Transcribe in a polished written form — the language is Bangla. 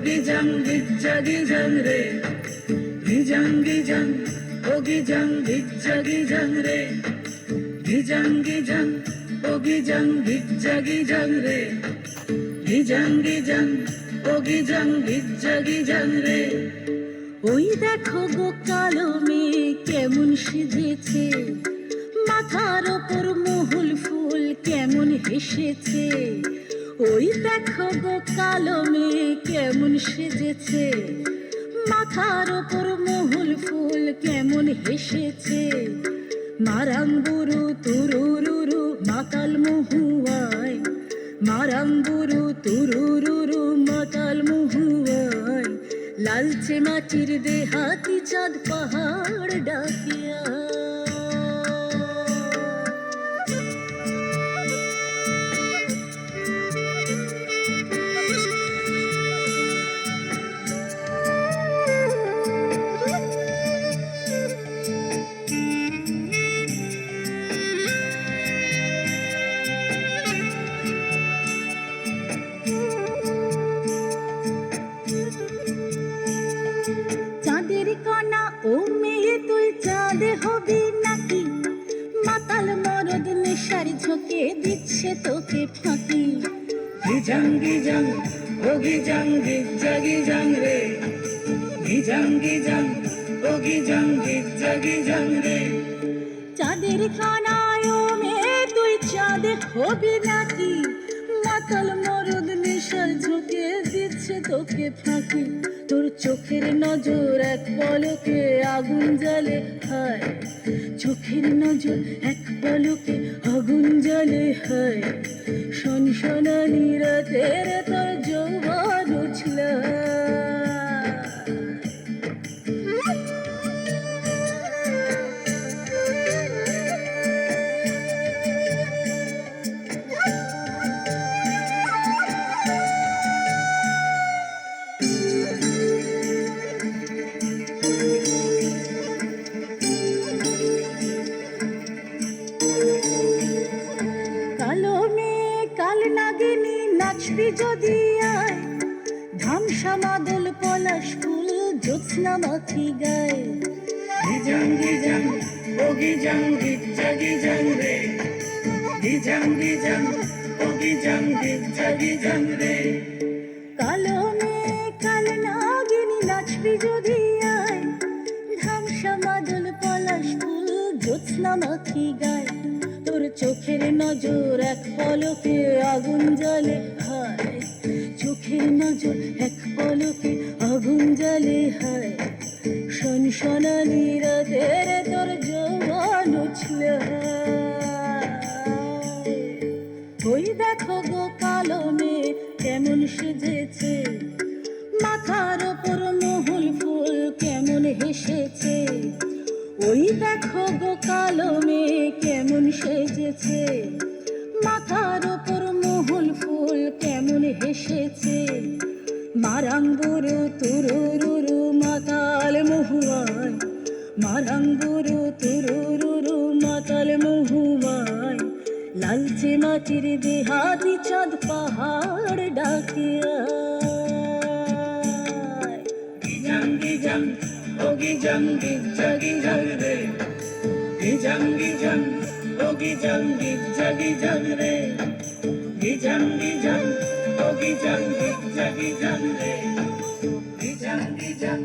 gijang gijja gijang re, gijang gijang, oh gijang gijja gijang re, gijang gijang, oh gijang gijja gijang re, gijang gijang, oh gijang gijja gijang re। ওই দেখো গো কালো মেয়ে কেমন সেজেছে, মাথার ওপর মহুল ফুল কেমন হেসেছে। ওই দেখো গো কালো মেয়ে কেমন সেজেছে, মাথার ওপর মহুল ফুল কেমন হেসেছে। মারাঙ্গুরু তুরুরুরু মাতাল মহুয়ায়, মারাঙ্গুরু তুরুরুরু মাতাল মহুয়ায়, লালচে মাটির দেহাতি চাঁদ পাহাড় ডাকিয়া। চাঁদের কণা ও মেয়ে তুই চাঁদ হবি নাকি, মাতাল মরদ নেশার ঝোঁকে দিচ্ছে তোকে ফাঁকি। গিজাং গিজাং ও গিজাং গিজ্জা গিজাং রে, গিজাং গিজাং ও গিজাং গিজ্জা গিজাং রে। চাঁদের কণা ও মেয়ে তুই চাঁদ হবি নাকি, মাতাল মরদ নেশার ঝোঁকে দিচ্ছে তোকে ফাঁকি। তোর চোখের নজর এক পলকে আগুন জ্বালে হায়, চোখের নজর এক পলকে আগুন জ্বালে হায়। সনসনানি রাতের তোর যৌবন উছল। কালো মেয়ে কাল নাগিনী নাচবি যদি আয়, ধামসা মাদল পলাশ ফুল জ্যোৎস্না মাখি গায়। গিজাং গিজাং ও গিজাং গিজ্জা গিজাং রে, গিজাং গিজাং ও গিজাং গিজ্জা গিজাং রে। কালো মেয়ে কাল নাগিনী নাচবি যদি আয়, ধামসা মাদল পলাশ ফুল জ্যোৎস্না মাখি গায়। তোর চোখের নজর এক পলকে আগুন জ্বালে হায়, চোখের নজর এক পলকে আগুন জ্বালে হায়। সনসনানি রাতের তোর যৌবন উছল। ওই দেখো গো কালো মেয়ে কেমন সেজেছে, মাথার ওপর মহুল ফুল কেমন হেসেছে। ওই দেখো গো কালো মেয়ে কেমন সেজেছে, মাথার ওপর মহুল ফুল কেমন হেসেছে। মারাঙ্গুরু তুরুরুরু মাতাল মহুয়ায়, মারাঙ্গুরু তুরুরুরু মাতাল মহুয়ায়, লালচে মাটির দেহাতি চাঁদ পাহাড় ডাকিয়া। গিজাং গিজাং ও গিজাং গিজ্জা গিজাং রে, গিজাং গিজাং ও গিজাং গিজ্জা গিজাং রে, গিজাং গিজাং ও গিজাং গিজ্জা গিজাং রে, গিজাং গিজাং।